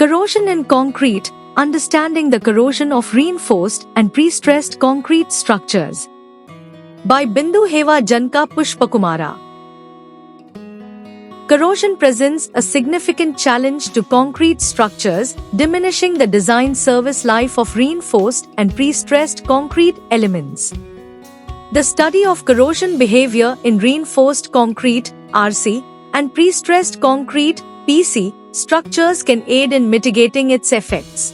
Corrosion in concrete, understanding the corrosion of reinforced and pre-stressed concrete structures. By Bindu Heva Janka Pushpakumara. Corrosion presents a significant challenge to concrete structures, diminishing the design service life of reinforced and pre-stressed concrete elements. The study of corrosion behavior in reinforced concrete (RC) and pre-stressed concrete (PC) structures can aid in mitigating its effects.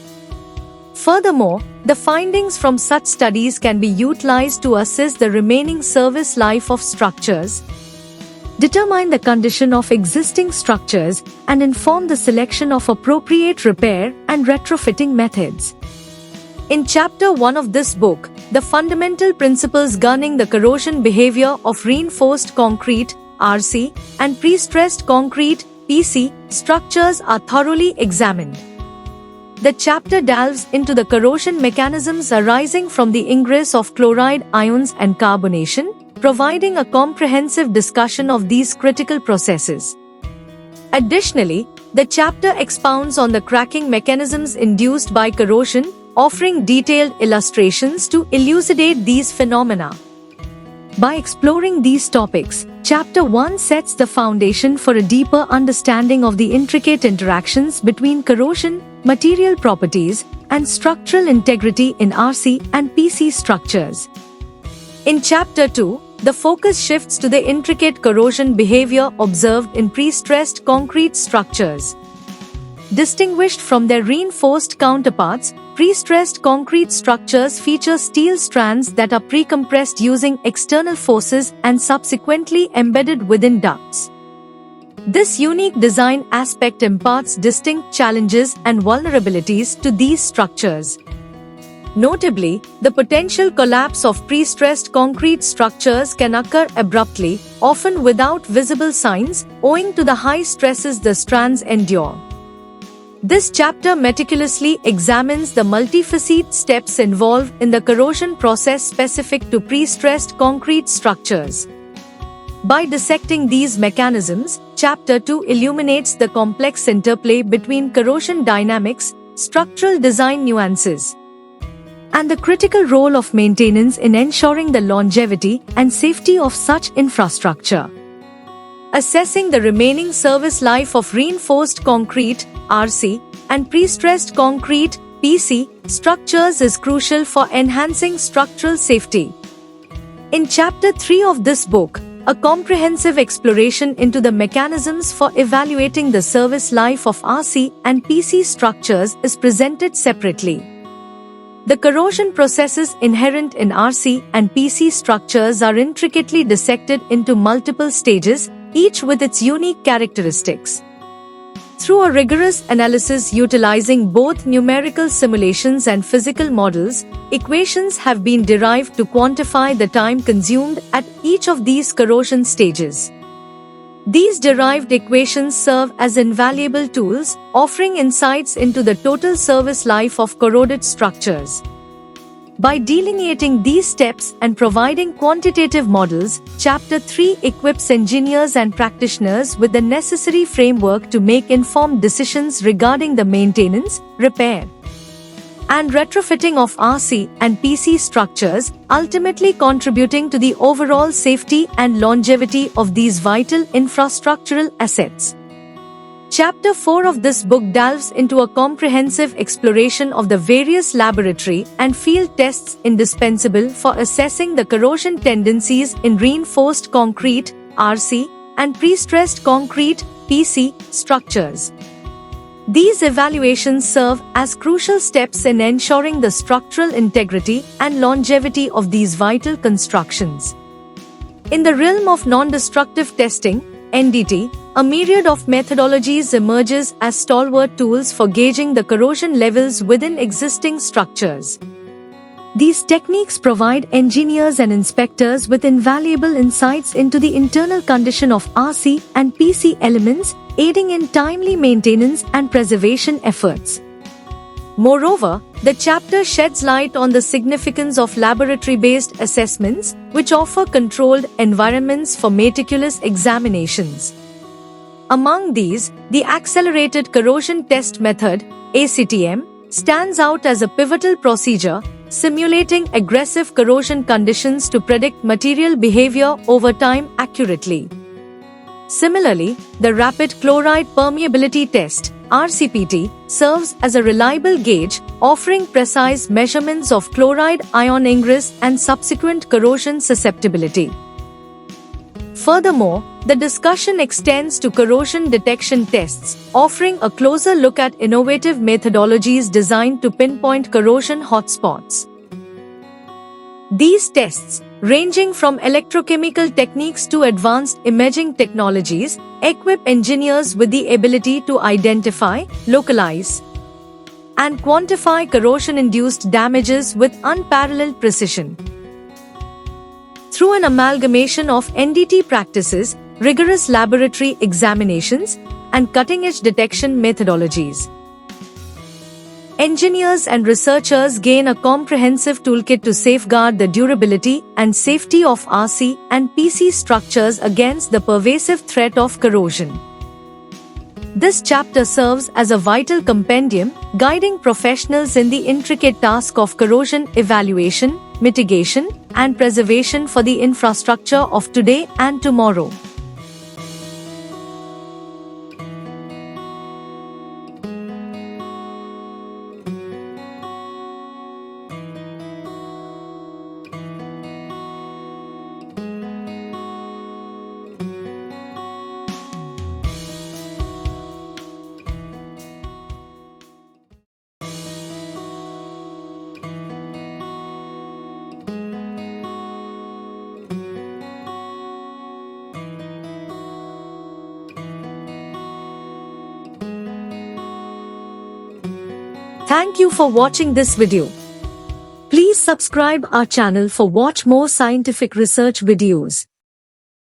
Furthermore, the findings from such studies can be utilized to assess the remaining service life of structures, determine the condition of existing structures, and inform the selection of appropriate repair and retrofitting methods. In Chapter 1 of this book, the fundamental principles governing the corrosion behavior of reinforced concrete (RC) and pre-stressed concrete (PC) structures are thoroughly examined. The chapter delves into the corrosion mechanisms arising from the ingress of chloride ions and carbonation, providing a comprehensive discussion of these critical processes. Additionally, the chapter expounds on the cracking mechanisms induced by corrosion, offering detailed illustrations to elucidate these phenomena. By exploring these topics, Chapter 1 sets the foundation for a deeper understanding of the intricate interactions between corrosion, material properties, and structural integrity in RC and PC structures. In Chapter 2, the focus shifts to the intricate corrosion behavior observed in pre-stressed concrete structures. Distinguished from their reinforced counterparts, pre-stressed concrete structures feature steel strands that are pre-compressed using external forces and subsequently embedded within ducts. This unique design aspect imparts distinct challenges and vulnerabilities to these structures. Notably, the potential collapse of pre-stressed concrete structures can occur abruptly, often without visible signs, owing to the high stresses the strands endure. This chapter meticulously examines the multifaceted steps involved in the corrosion process specific to pre-stressed concrete structures. By dissecting these mechanisms, Chapter 2 illuminates the complex interplay between corrosion dynamics, structural design nuances, and the critical role of maintenance in ensuring the longevity and safety of such infrastructure. Assessing the remaining service life of reinforced concrete (RC) and pre-stressed concrete (PC) structures is crucial for enhancing structural safety. In Chapter 3 of this book, a comprehensive exploration into the mechanisms for evaluating the service life of RC and PC structures is presented separately. The corrosion processes inherent in RC and PC structures are intricately dissected into multiple stages, each with its unique characteristics. Through a rigorous analysis utilizing both numerical simulations and physical models, equations have been derived to quantify the time consumed at each of these corrosion stages. These derived equations serve as invaluable tools, offering insights into the total service life of corroded structures. By delineating these steps and providing quantitative models, Chapter 3 equips engineers and practitioners with the necessary framework to make informed decisions regarding the maintenance, repair, and retrofitting of RC and PC structures, ultimately contributing to the overall safety and longevity of these vital infrastructural assets. Chapter 4 of this book delves into a comprehensive exploration of the various laboratory and field tests indispensable for assessing the corrosion tendencies in reinforced concrete (RC) and pre-stressed concrete (PC) structures. These evaluations serve as crucial steps in ensuring the structural integrity and longevity of these vital constructions. In the realm of non-destructive testing, NDT, a myriad of methodologies emerges as stalwart tools for gauging the corrosion levels within existing structures. These techniques provide engineers and inspectors with invaluable insights into the internal condition of RC and PC elements, aiding in timely maintenance and preservation efforts. Moreover, the chapter sheds light on the significance of laboratory-based assessments, which offer controlled environments for meticulous examinations. Among these, the Accelerated Corrosion Test Method, ACTM, stands out as a pivotal procedure, simulating aggressive corrosion conditions to predict material behavior over time accurately. Similarly, the Rapid Chloride Permeability Test, RCPT, serves as a reliable gauge, offering precise measurements of chloride ion ingress and subsequent corrosion susceptibility. Furthermore, the discussion extends to corrosion detection tests, offering a closer look at innovative methodologies designed to pinpoint corrosion hotspots. These tests, ranging from electrochemical techniques to advanced imaging technologies, equip engineers with the ability to identify, localize, and quantify corrosion-induced damages with unparalleled precision. Through an amalgamation of NDT practices, rigorous laboratory examinations, and cutting-edge detection methodologies, engineers and researchers gain a comprehensive toolkit to safeguard the durability and safety of RC and PC structures against the pervasive threat of corrosion. This chapter serves as a vital compendium, guiding professionals in the intricate task of corrosion evaluation, mitigation, and preservation for the infrastructure of today and tomorrow. Thank you for watching this video. Please subscribe our channel for watch more scientific research videos.